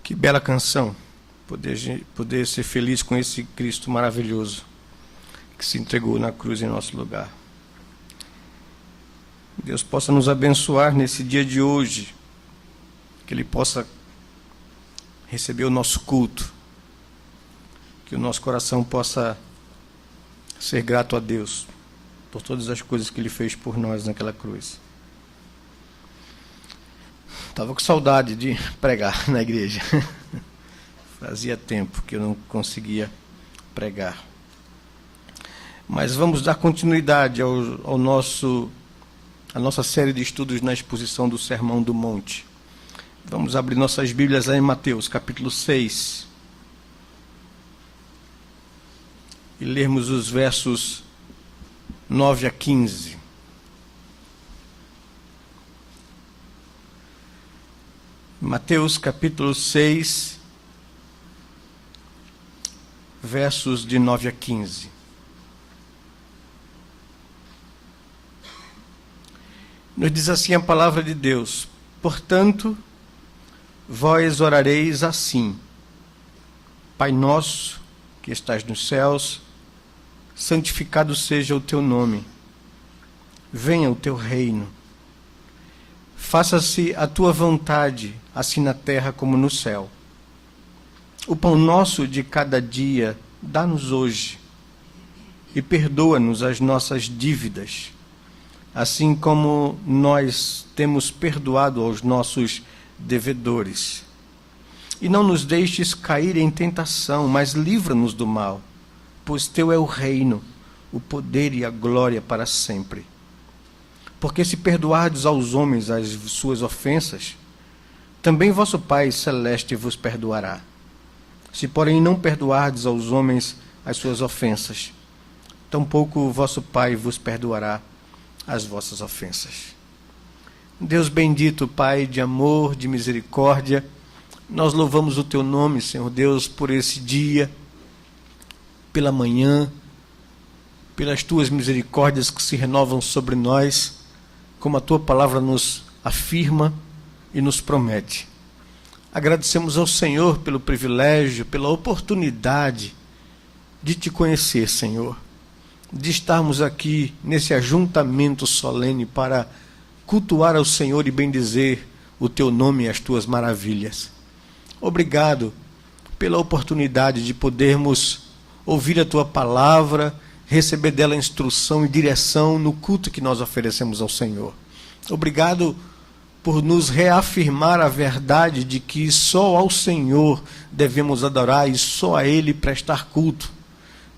Que bela canção, poder ser feliz com esse Cristo maravilhoso que se entregou na cruz em nosso lugar. Deus possa nos abençoar nesse dia de hoje, que Ele possa receber o nosso culto, que o nosso coração possa ser grato a Deus por todas as coisas que Ele fez por nós naquela cruz. Estava com saudade de pregar na igreja. Fazia tempo que eu não conseguia pregar. Mas vamos dar continuidade à nossa série de estudos na exposição do Sermão do Monte. Vamos abrir nossas Bíblias lá em Mateus, capítulo 6. E lermos os versos 9 a 15. Mateus, capítulo 6, versos de 9 a 15. Nos diz assim a palavra de Deus: portanto, vós orareis assim: Pai nosso, que estás nos céus, santificado seja o teu nome. Venha o teu reino. Faça-se a tua vontade, assim na terra como no céu. O pão nosso de cada dia dá-nos hoje, e perdoa-nos as nossas dívidas, assim como nós temos perdoado aos nossos devedores. E não nos deixes cair em tentação, mas livra-nos do mal, pois teu é o reino, o poder e a glória para sempre. Porque se perdoardes aos homens as suas ofensas, também vosso Pai celeste vos perdoará. Se, porém, não perdoardes aos homens as suas ofensas, tampouco o vosso Pai vos perdoará as vossas ofensas. Deus bendito, Pai de amor, de misericórdia, nós louvamos o teu nome, Senhor Deus, por esse dia, pela manhã, pelas tuas misericórdias que se renovam sobre nós, como a tua palavra nos afirma e nos promete. Agradecemos ao Senhor pelo privilégio, pela oportunidade de te conhecer, Senhor, de estarmos aqui nesse ajuntamento solene para cultuar ao Senhor e bendizer o teu nome e as tuas maravilhas. Obrigado pela oportunidade de podermos ouvir a tua palavra, receber dela instrução e direção no culto que nós oferecemos ao Senhor. Obrigado por nos reafirmar a verdade de que só ao Senhor devemos adorar e só a Ele prestar culto,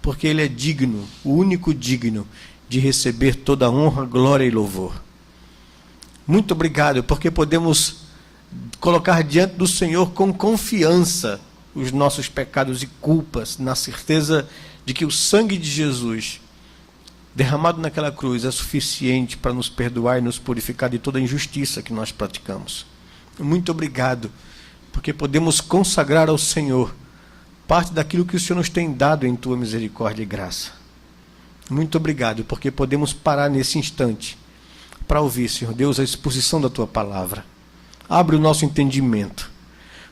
porque Ele é digno, o único digno de receber toda a honra, glória e louvor. Muito obrigado, porque podemos colocar diante do Senhor com confiança os nossos pecados e culpas, na certeza de que o sangue de Jesus, derramado naquela cruz, é suficiente para nos perdoar e nos purificar de toda a injustiça que nós praticamos. Muito obrigado, porque podemos consagrar ao Senhor parte daquilo que o Senhor nos tem dado em tua misericórdia e graça. Muito obrigado, porque podemos parar nesse instante para ouvir, Senhor Deus, a exposição da tua palavra. Abre o nosso entendimento,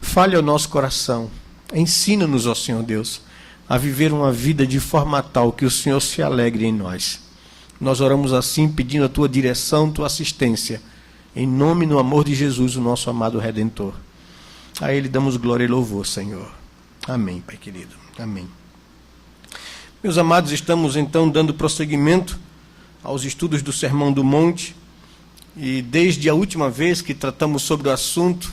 fale ao nosso coração, ensina-nos, ó Senhor Deus, a viver uma vida de forma tal que o Senhor se alegre em nós. Nós oramos assim, pedindo a tua direção, tua assistência, em nome e no amor de Jesus, o nosso amado Redentor. A Ele damos glória e louvor, Senhor. Amém, Pai querido. Amém. Meus amados, estamos então dando prosseguimento aos estudos do Sermão do Monte, e desde a última vez que tratamos sobre o assunto,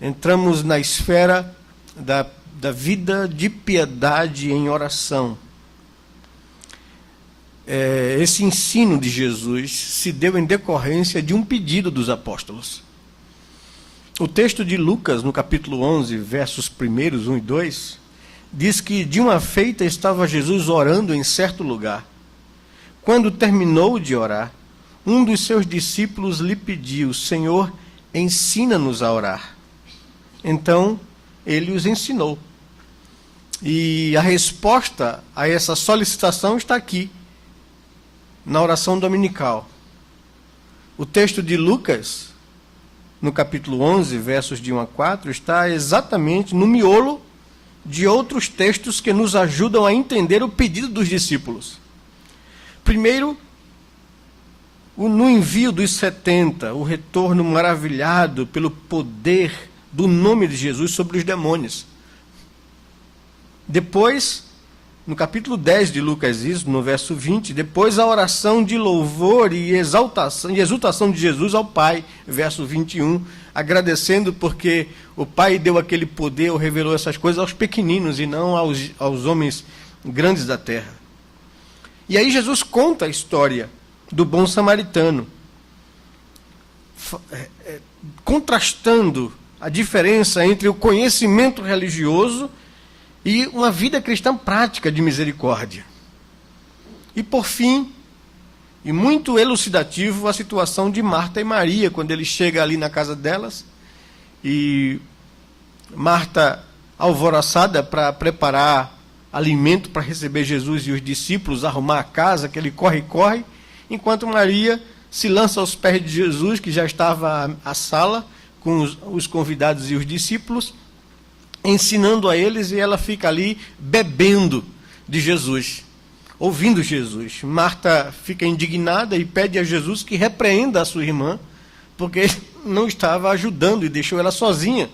entramos na esfera da vida de piedade em oração. Esse ensino de Jesus se deu em decorrência de um pedido dos apóstolos. O texto de Lucas, no capítulo 11, versos 1 e 2, diz que de uma feita estava Jesus orando em certo lugar. Quando terminou de orar, um dos seus discípulos lhe pediu: Senhor, ensina-nos a orar. Então, ele os ensinou. E a resposta a essa solicitação está aqui, na oração dominical. O texto de Lucas no capítulo 11, versos de 1 a 4, está exatamente no miolo de outros textos que nos ajudam a entender o pedido dos discípulos. Primeiro, no envio dos 70, o retorno maravilhado pelo poder do nome de Jesus sobre os demônios. Depois, no capítulo 10 de Lucas, isso, no verso 20, depois a oração de louvor e exaltação de Jesus ao Pai, verso 21, agradecendo porque o Pai deu aquele poder, ou revelou essas coisas aos pequeninos e não aos homens grandes da terra. E aí Jesus conta a história do bom samaritano, contrastando a diferença entre o conhecimento religioso e uma vida cristã prática de misericórdia. E por fim, e muito elucidativo, a situação de Marta e Maria, quando ele chega ali na casa delas, e Marta, alvoroçada para preparar alimento para receber Jesus e os discípulos, arrumar a casa, que ele corre, enquanto Maria se lança aos pés de Jesus, que já estava à sala, com os convidados e os discípulos, ensinando a eles, e ela fica ali bebendo de Jesus, ouvindo Jesus. Marta fica indignada e pede a Jesus que repreenda a sua irmã, porque ele não estava ajudando e deixou ela sozinha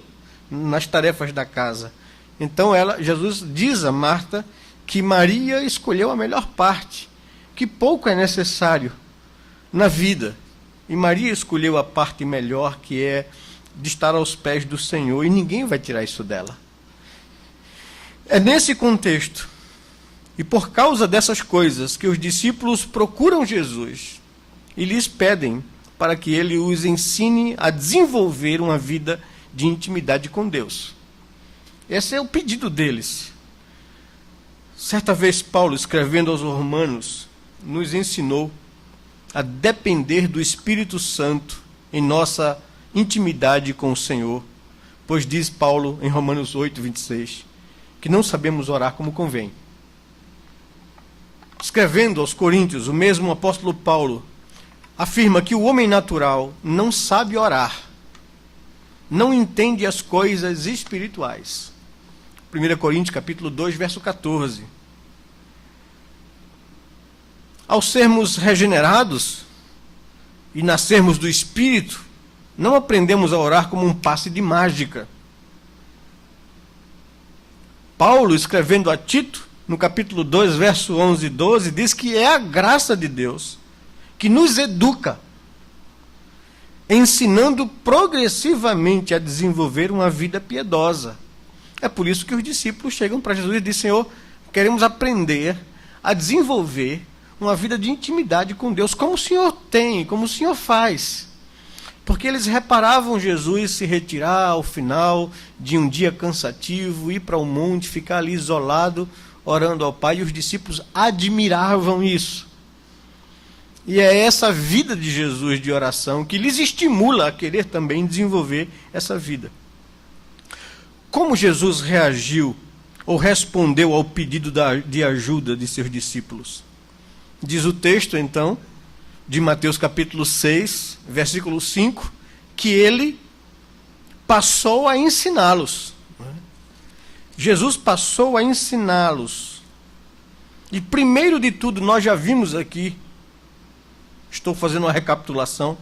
nas tarefas da casa. Então Jesus diz a Marta que Maria escolheu a melhor parte, que pouco é necessário na vida. E Maria escolheu a parte melhor, que é de estar aos pés do Senhor, e ninguém vai tirar isso dela. É nesse contexto, e por causa dessas coisas, que os discípulos procuram Jesus e lhes pedem para que ele os ensine a desenvolver uma vida de intimidade com Deus. Esse é o pedido deles. Certa vez Paulo, escrevendo aos Romanos, nos ensinou a depender do Espírito Santo em nossa intimidade com o Senhor, pois diz Paulo em Romanos 8, 26, que não sabemos orar como convém. Escrevendo aos Coríntios, o mesmo apóstolo Paulo afirma que o homem natural não sabe orar, não entende as coisas espirituais. 1 Coríntios capítulo 2, verso 14. Ao sermos regenerados e nascermos do Espírito, não aprendemos a orar como um passe de mágica. Paulo, escrevendo a Tito, no capítulo 2, verso 11 e 12, diz que é a graça de Deus que nos educa, ensinando progressivamente a desenvolver uma vida piedosa. É por isso que os discípulos chegam para Jesus e dizem: Senhor, queremos aprender a desenvolver uma vida de intimidade com Deus, como o Senhor tem, como o Senhor faz. Porque eles reparavam Jesus se retirar ao final de um dia cansativo, ir para o monte, ficar ali isolado, orando ao Pai, e os discípulos admiravam isso. E é essa vida de Jesus de oração que lhes estimula a querer também desenvolver essa vida. Como Jesus reagiu ou respondeu ao pedido de ajuda de seus discípulos? Diz o texto, então, de Mateus capítulo 6, versículo 5, que ele passou a ensiná-los. Jesus passou a ensiná-los. E primeiro de tudo, nós já vimos aqui, estou fazendo uma recapitulação,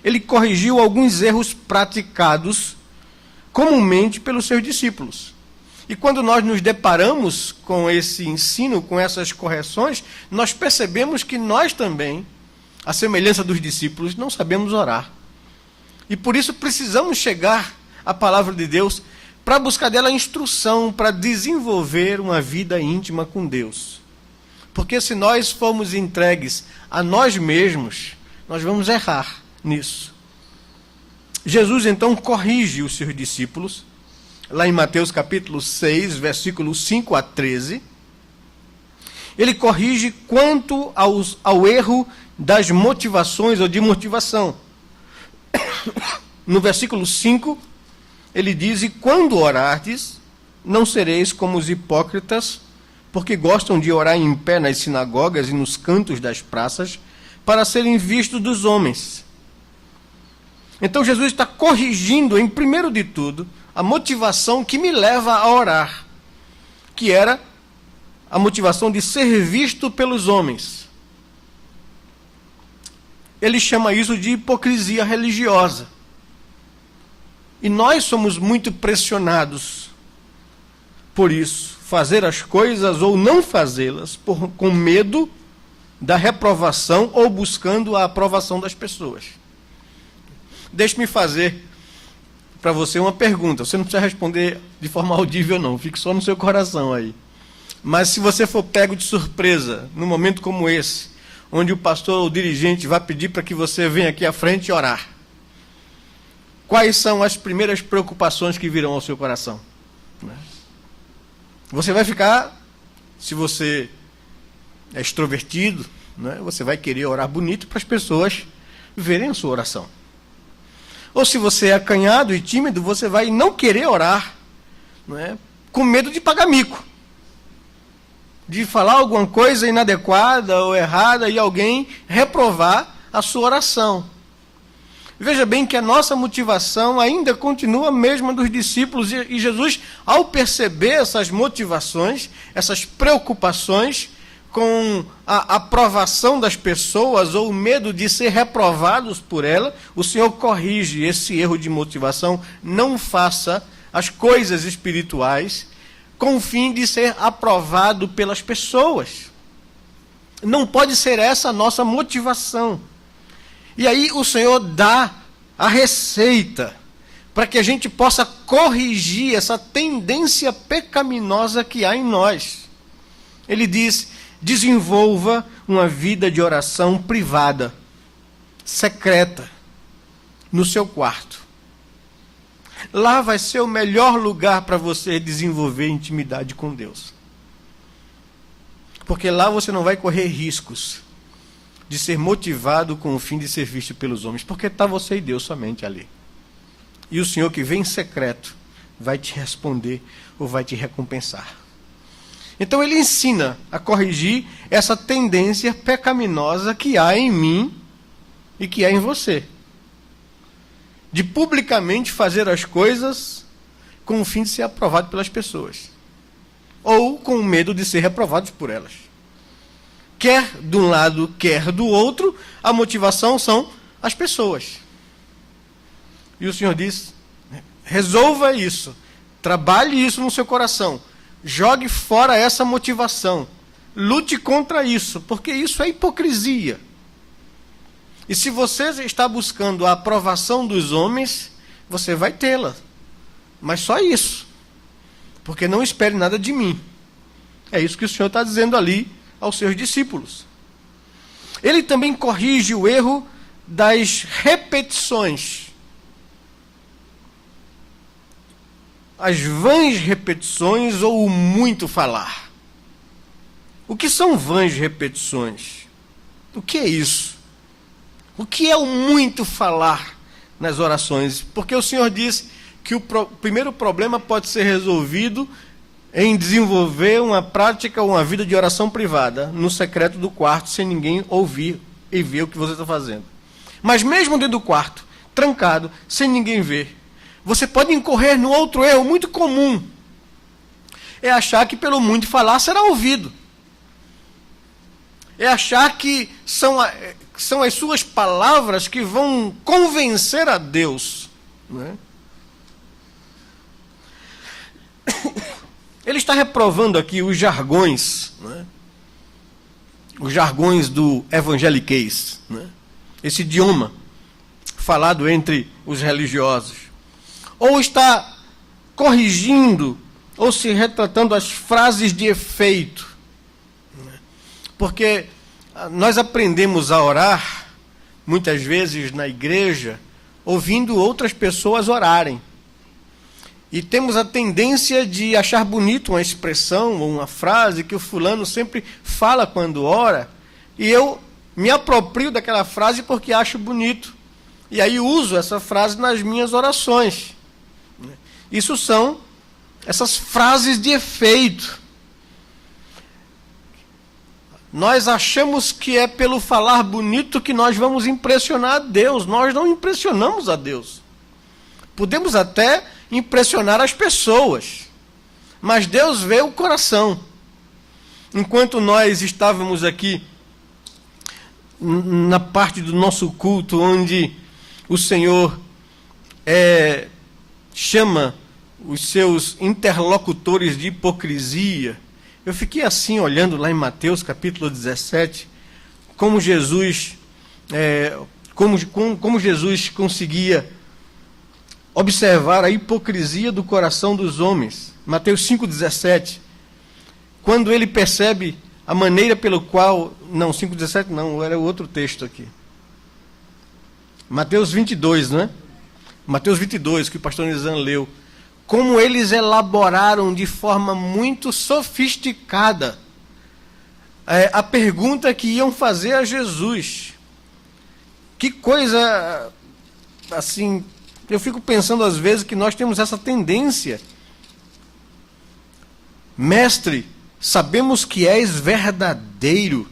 ele corrigiu alguns erros praticados comumente pelos seus discípulos. E quando nós nos deparamos com esse ensino, com essas correções, nós percebemos que nós também, à semelhança dos discípulos, não sabemos orar. E por isso precisamos chegar à palavra de Deus para buscar dela instrução, para desenvolver uma vida íntima com Deus. Porque se nós formos entregues a nós mesmos, nós vamos errar nisso. Jesus então corrige os seus discípulos, lá em Mateus capítulo 6, versículos 5 a 13. Ele corrige quanto ao erro das motivações ou de motivação. No versículo 5, ele diz: E quando orardes, não sereis como os hipócritas, porque gostam de orar em pé nas sinagogas e nos cantos das praças, para serem vistos dos homens. Então Jesus está corrigindo, em primeiro de tudo, a motivação que me leva a orar, que era a motivação de ser visto pelos homens. Ele chama isso de hipocrisia religiosa. E nós somos muito pressionados por isso, fazer as coisas ou não fazê-las, com medo da reprovação ou buscando a aprovação das pessoas. Deixe-me fazer para você uma pergunta. Você não precisa responder de forma audível, não. Fique só no seu coração aí. Mas se você for pego de surpresa, num momento como esse, onde o pastor ou o dirigente vai pedir para que você venha aqui à frente orar, quais são as primeiras preocupações que virão ao seu coração? Você vai ficar, se você é extrovertido, você vai querer orar bonito para as pessoas verem a sua oração. Ou se você é acanhado e tímido, você vai não querer orar, com medo de pagar mico, de falar alguma coisa inadequada ou errada e alguém reprovar a sua oração. Veja bem que a nossa motivação ainda continua a mesma dos discípulos, e Jesus, ao perceber essas motivações, essas preocupações com a aprovação das pessoas ou o medo de ser reprovados por ela, o Senhor corrige esse erro de motivação. Não faça as coisas espirituais com o fim de ser aprovado pelas pessoas. Não pode ser essa a nossa motivação. E aí o Senhor dá a receita para que a gente possa corrigir essa tendência pecaminosa que há em nós. Ele diz: desenvolva uma vida de oração privada, secreta, no seu quarto. Lá vai ser o melhor lugar para você desenvolver intimidade com Deus. Porque lá você não vai correr riscos de ser motivado com o fim de ser visto pelos homens, porque está você e Deus somente ali. E o Senhor que vem em secreto vai te responder ou vai te recompensar. Então ele ensina a corrigir essa tendência pecaminosa que há em mim e que há em você, de publicamente fazer as coisas com o fim de ser aprovado pelas pessoas, ou com medo de ser reprovados por elas. Quer de um lado, quer do outro, a motivação são as pessoas. E o Senhor diz: resolva isso, trabalhe isso no seu coração, jogue fora essa motivação, lute contra isso, porque isso é hipocrisia. E se você está buscando a aprovação dos homens, você vai tê-la, mas só isso, porque não espere nada de mim. É isso que o Senhor está dizendo ali aos seus discípulos. Ele também corrige o erro das repetições. As vãs repetições ou o muito falar. O que são vãs repetições? O que é isso? O que é o muito falar nas orações? Porque o Senhor disse que o primeiro problema pode ser resolvido em desenvolver uma prática, uma vida de oração privada, no secreto do quarto, sem ninguém ouvir e ver o que você está fazendo. Mas mesmo dentro do quarto, trancado, sem ninguém ver, você pode incorrer no outro erro muito comum. É achar que pelo muito falar será ouvido. É achar que são as suas palavras que vão convencer a Deus. Não é? Ele está reprovando aqui os jargões, né? Os jargões do evangeliquez, né? Esse idioma falado entre os religiosos. Ou está corrigindo, ou se retratando as frases de efeito. Porque nós aprendemos a orar, muitas vezes na igreja, ouvindo outras pessoas orarem. E temos a tendência de achar bonito uma expressão ou uma frase que o fulano sempre fala quando ora, e eu me aproprio daquela frase porque acho bonito. E aí uso essa frase nas minhas orações. Isso são essas frases de efeito. nós achamos que é pelo falar bonito que nós vamos impressionar a Deus. Nós não impressionamos a Deus. Podemos até impressionar as pessoas, mas Deus vê o coração. Enquanto nós estávamos aqui na parte do nosso culto onde o Senhor chama os seus interlocutores de hipocrisia, eu fiquei assim olhando lá em Mateus capítulo 17, como Jesus conseguia observar a hipocrisia do coração dos homens. Mateus 5,17, quando ele percebe a maneira pelo qual... Não, 5,17 não, era o outro texto aqui. Mateus 22, não é? Mateus 22, que o pastor Nizam leu. Como eles elaboraram de forma muito sofisticada a pergunta que iam fazer a Jesus. Que coisa, assim, eu fico pensando às vezes que nós temos essa tendência. Mestre, sabemos que és verdadeiro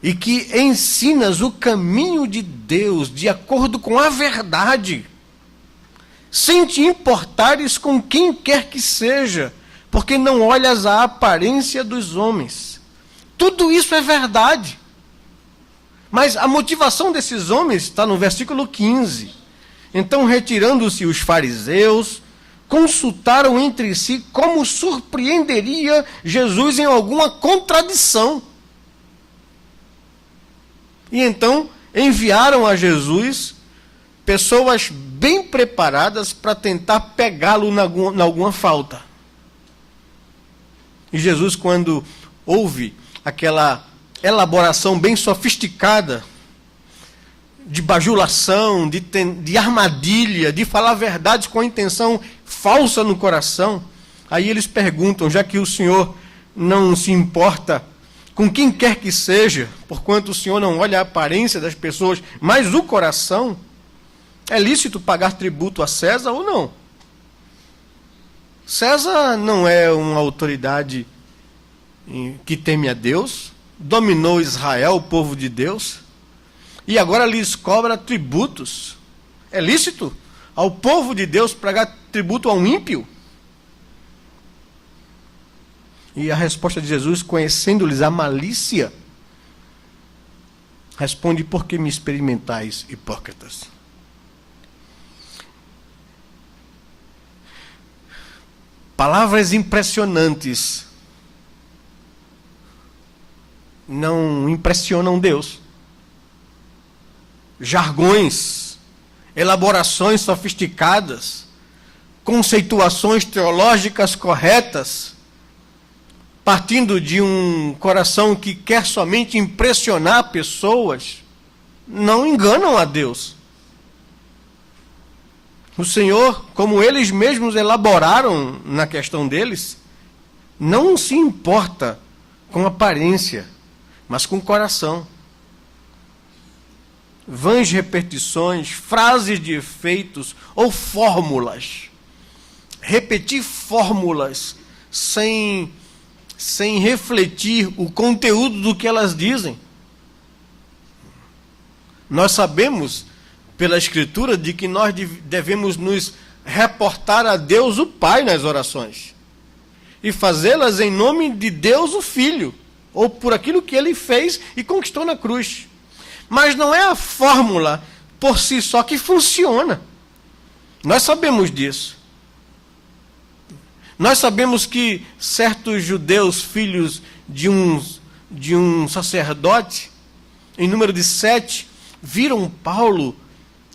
e que ensinas o caminho de Deus de acordo com a verdade, sem te importares com quem quer que seja, porque não olhas a aparência dos homens. Tudo isso é verdade. Mas a motivação desses homens está no versículo 15. Então, retirando-se os fariseus, consultaram entre si como surpreenderia Jesus em alguma contradição. E então enviaram a Jesus pessoas bem preparadas para tentar pegá-lo em alguma falta. E Jesus, quando ouve aquela elaboração bem sofisticada de bajulação, de armadilha, de falar verdades com a intenção falsa no coração, aí eles perguntam, já que o Senhor não se importa com quem quer que seja, porquanto o Senhor não olha a aparência das pessoas, mas o coração, é lícito pagar tributo a César ou não? César não é uma autoridade que teme a Deus, dominou Israel, o povo de Deus, e agora lhes cobra tributos. É lícito ao povo de Deus pagar tributo a um ímpio? E a resposta de Jesus, conhecendo-lhes a malícia, responde: por que me experimentais, hipócritas? Palavras impressionantes não impressionam Deus. Jargões, elaborações sofisticadas, conceituações teológicas corretas, partindo de um coração que quer somente impressionar pessoas, não enganam a Deus. O Senhor, como eles mesmos elaboraram na questão deles, não se importa com aparência, mas com o coração. Vãs repetições, frases de efeitos ou fórmulas. Repetir fórmulas sem refletir o conteúdo do que elas dizem. Nós sabemos, pela Escritura, de que nós devemos nos reportar a Deus o Pai nas orações. E fazê-las em nome de Deus o Filho, ou por aquilo que Ele fez e conquistou na cruz. Mas não é a fórmula por si só que funciona. Nós sabemos disso. Nós sabemos que certos judeus, filhos de um sacerdote, em número de 7, viram Paulo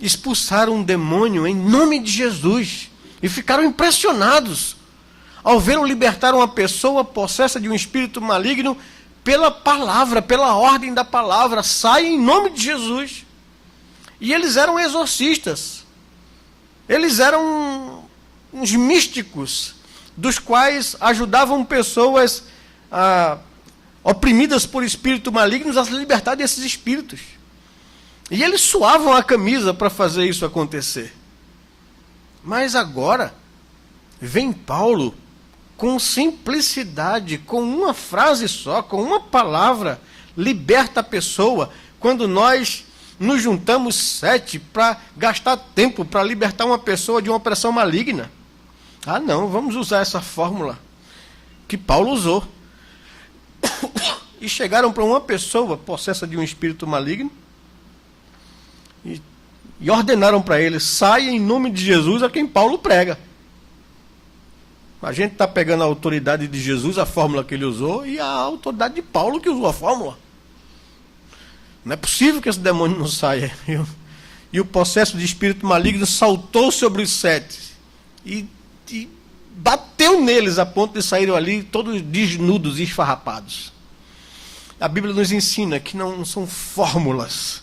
expulsar um demônio em nome de Jesus e ficaram impressionados ao vê-lo libertar uma pessoa possessa de um espírito maligno pela palavra, pela ordem da palavra. Sai em nome de Jesus. E eles eram exorcistas, eles eram uns místicos, dos quais ajudavam pessoas oprimidas por espíritos malignos a se libertar desses espíritos. E eles suavam a camisa para fazer isso acontecer. Mas agora, vem Paulo com simplicidade, com uma frase só, com uma palavra, liberta a pessoa. Quando nós nos juntamos 7 para gastar tempo para libertar uma pessoa de uma opressão maligna. Ah, não, vamos usar essa fórmula que Paulo usou. E chegaram para uma pessoa possessa de um espírito maligno e ordenaram para ele: saia em nome de Jesus, a quem Paulo prega. A gente está pegando a autoridade de Jesus, a fórmula que ele usou, e a autoridade de Paulo que usou a fórmula. Não é possível que esse demônio não saia. E o possesso de espírito maligno saltou sobre os 7 e bateu neles a ponto de saírem ali todos desnudos e esfarrapados. A Bíblia nos ensina que não são fórmulas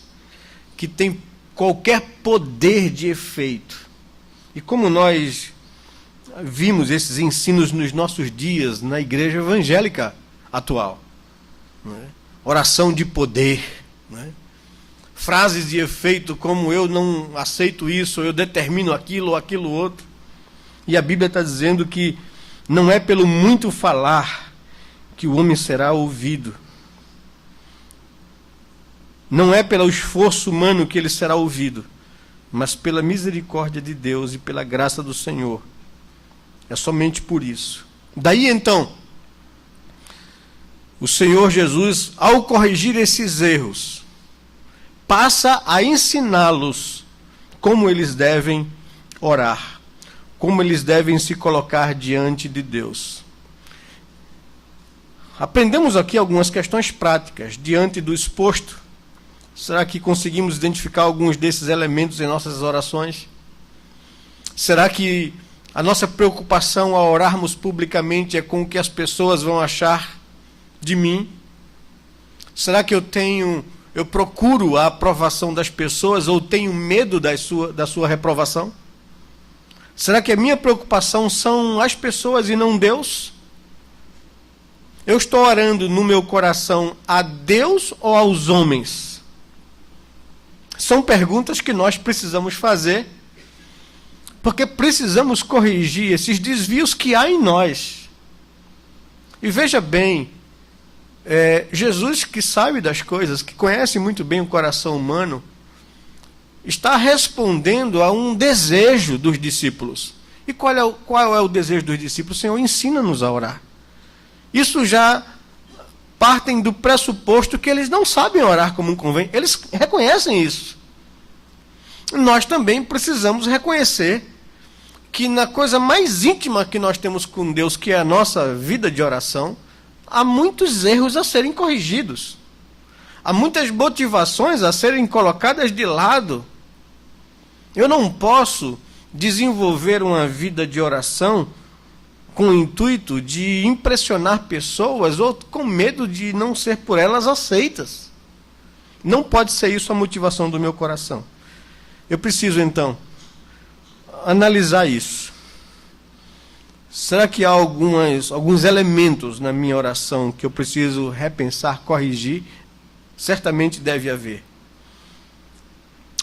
que têm qualquer poder de efeito. E como nós vimos esses ensinos nos nossos dias na igreja evangélica atual, né? Oração de poder, né? Frases de efeito como eu não aceito isso, eu determino aquilo ou aquilo outro. E a Bíblia está dizendo que não é pelo muito falar que o homem será ouvido. Não é pelo esforço humano que ele será ouvido, mas pela misericórdia de Deus e pela graça do Senhor. É somente por isso. Daí então, o Senhor Jesus, ao corrigir esses erros, passa a ensiná-los como eles devem orar, como eles devem se colocar diante de Deus. Aprendemos aqui algumas questões práticas diante do exposto. Será que conseguimos identificar alguns desses elementos em nossas orações? Será que a nossa preocupação ao orarmos publicamente é com o que as pessoas vão achar de mim? Será que eu procuro a aprovação das pessoas ou tenho medo da sua reprovação? Será que a minha preocupação são as pessoas e não Deus? Eu estou orando no meu coração a Deus ou aos homens? São perguntas que nós precisamos fazer, porque precisamos corrigir esses desvios que há em nós. E veja bem, Jesus, que sabe das coisas, que conhece muito bem o coração humano, está respondendo a um desejo dos discípulos. E qual é o desejo dos discípulos? Senhor, ensina-nos a orar. Isso já partem do pressuposto que eles não sabem orar como convém. Eles reconhecem isso. Nós também precisamos reconhecer que na coisa mais íntima que nós temos com Deus, que é a nossa vida de oração, há muitos erros a serem corrigidos. Há muitas motivações a serem colocadas de lado. Eu não posso desenvolver uma vida de oração com o intuito de impressionar pessoas ou com medo de não ser por elas aceitas. Não pode ser isso a motivação do meu coração. Eu preciso, então, analisar isso. Será que há alguns elementos na minha oração que eu preciso repensar, corrigir? Certamente deve haver.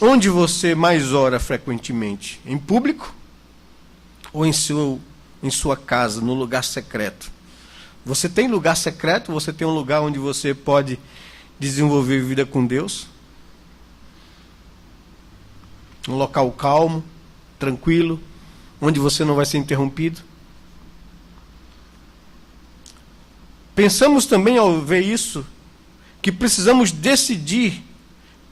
Onde você mais ora frequentemente? Em público? Ou em sua casa, no lugar secreto? Você tem lugar secreto? Você tem um lugar onde você pode desenvolver vida com Deus? Um local calmo, tranquilo, onde você não vai ser interrompido? Pensamos também, ao ver isso, que precisamos decidir,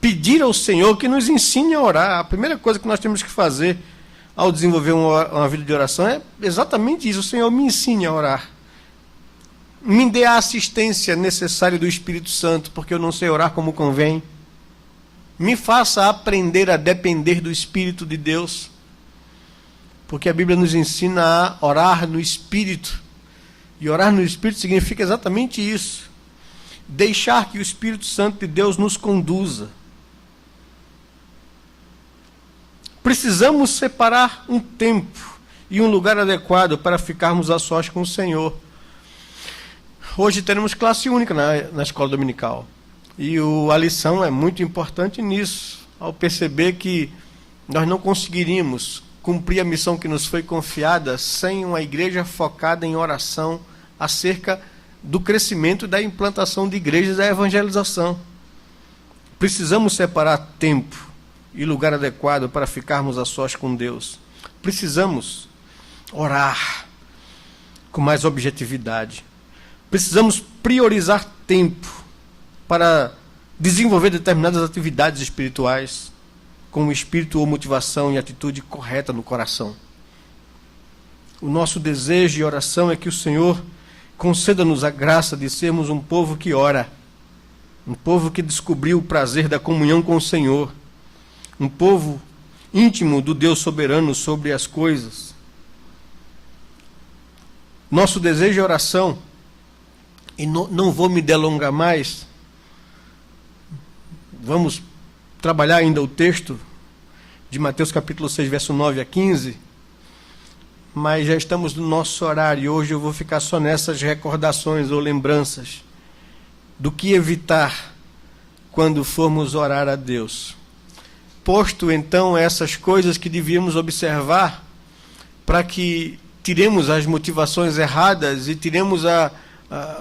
pedir ao Senhor que nos ensine a orar. A primeira coisa que nós temos que fazer ao desenvolver uma vida de oração é exatamente isso. O Senhor, me ensine a orar. Me dê a assistência necessária do Espírito Santo, porque eu não sei orar como convém. Me faça aprender a depender do Espírito de Deus, porque a Bíblia nos ensina a orar no Espírito. E orar no Espírito significa exatamente isso. Deixar que o Espírito Santo de Deus nos conduza. Precisamos separar um tempo e um lugar adequado para ficarmos a sós com o Senhor. Hoje teremos classe única na escola dominical. E a lição é muito importante nisso, ao perceber que nós não conseguiríamos cumprir a missão que nos foi confiada sem uma igreja focada em oração acerca do crescimento e da implantação de igrejas e da evangelização. Precisamos separar tempo e lugar adequado para ficarmos a sós com Deus. Precisamos orar com mais objetividade. Precisamos priorizar tempo para desenvolver determinadas atividades espirituais com o espírito ou motivação e atitude correta no coração. O nosso desejo e oração é que o Senhor conceda-nos a graça de sermos um povo que ora, um povo que descobriu o prazer da comunhão com o Senhor, um povo íntimo do Deus soberano sobre as coisas. Nosso desejo é oração, e não vou me delongar mais, vamos trabalhar ainda o texto de Mateus capítulo 6, verso 9 a 15, mas já estamos no nosso horário, e hoje eu vou ficar só nessas recordações ou lembranças do que evitar quando formos orar a Deus. Posto então essas coisas que devíamos observar, para que tiremos as motivações erradas e tiremos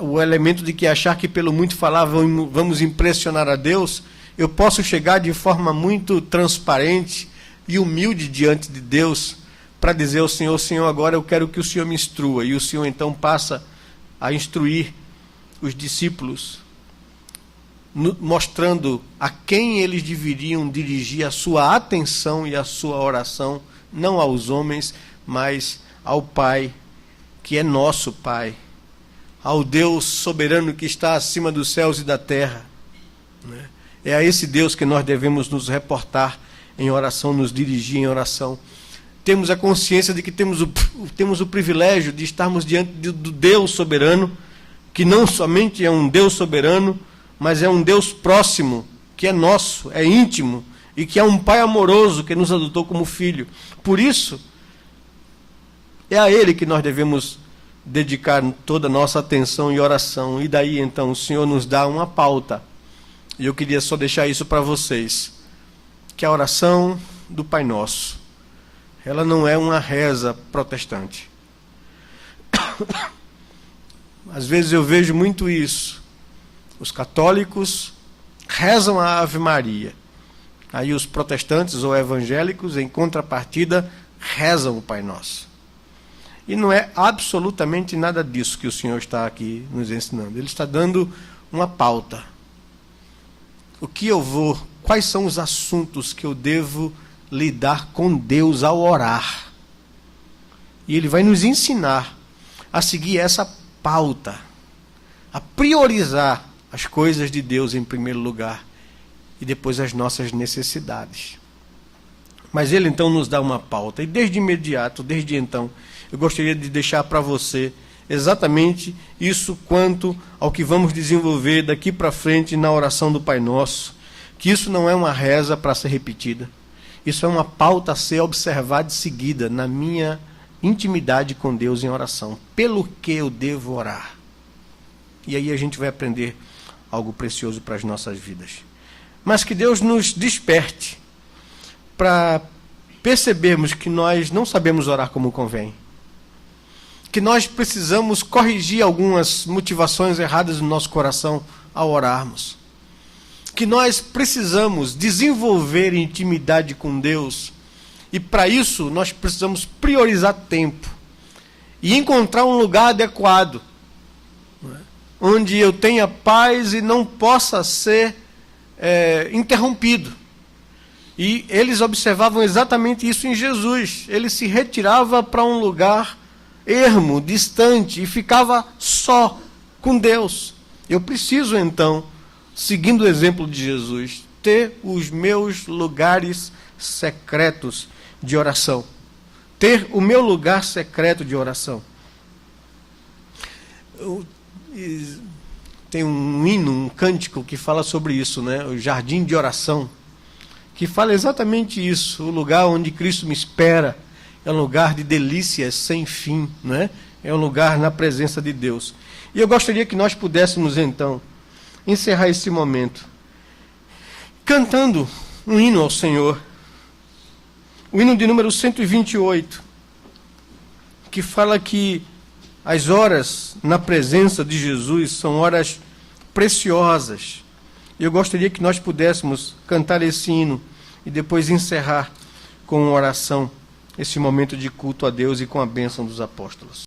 o elemento de que achar que pelo muito falar vamos impressionar a Deus, eu posso chegar de forma muito transparente e humilde diante de Deus para dizer ao Senhor: Senhor, agora eu quero que o Senhor me instrua. E o Senhor então passa a instruir os discípulos, mostrando a quem eles deveriam dirigir a sua atenção e a sua oração, não aos homens, mas ao Pai, que é nosso Pai, ao Deus soberano que está acima dos céus e da terra. É a esse Deus que nós devemos nos reportar em oração, nos dirigir em oração. Temos a consciência de que temos o privilégio de estarmos diante do Deus soberano, que não somente é um Deus soberano, mas é um Deus próximo, que é nosso, é íntimo, e que é um Pai amoroso que nos adotou como filho. Por isso, é a Ele que nós devemos dedicar toda a nossa atenção e oração. E daí, então, o Senhor nos dá uma pauta. E eu queria só deixar isso para vocês, que a oração do Pai Nosso, ela não é uma reza protestante. Às vezes eu vejo muito isso. Os católicos rezam a Ave Maria. Aí os protestantes ou evangélicos, em contrapartida, rezam o Pai Nosso. E não é absolutamente nada disso que o Senhor está aqui nos ensinando. Ele está dando uma pauta. Quais são os assuntos que eu devo lidar com Deus ao orar? E Ele vai nos ensinar a seguir essa pauta, a priorizar as coisas de Deus em primeiro lugar e depois as nossas necessidades. Mas Ele então nos dá uma pauta, e desde imediato, desde então, eu gostaria de deixar para você exatamente isso quanto ao que vamos desenvolver daqui para frente na oração do Pai Nosso, que isso não é uma reza para ser repetida, isso é uma pauta a ser observada e seguida na minha intimidade com Deus em oração. Pelo que eu devo orar? E aí a gente vai aprender algo precioso para as nossas vidas. Mas que Deus nos desperte para percebermos que nós não sabemos orar como convém, que nós precisamos corrigir algumas motivações erradas no nosso coração ao orarmos, que nós precisamos desenvolver intimidade com Deus, e para isso nós precisamos priorizar tempo e encontrar um lugar adequado, onde eu tenha paz e não possa ser interrompido. E eles observavam exatamente isso em Jesus. Ele se retirava para um lugar ermo, distante, e ficava só com Deus. Eu preciso, então, seguindo o exemplo de Jesus, ter os meus lugares secretos de oração. Ter o meu lugar secreto de oração. Tem um hino, um cântico que fala sobre isso, né? O jardim de oração, que fala exatamente isso. O lugar onde Cristo me espera é um lugar de delícias sem fim, né? É um lugar na presença de Deus. E eu gostaria que nós pudéssemos, então, encerrar esse momento cantando um hino ao Senhor, O hino de número 128, que fala que as horas na presença de Jesus são horas preciosas. Eu gostaria que nós pudéssemos cantar esse hino e depois encerrar com uma oração esse momento de culto a Deus e com a bênção dos apóstolos.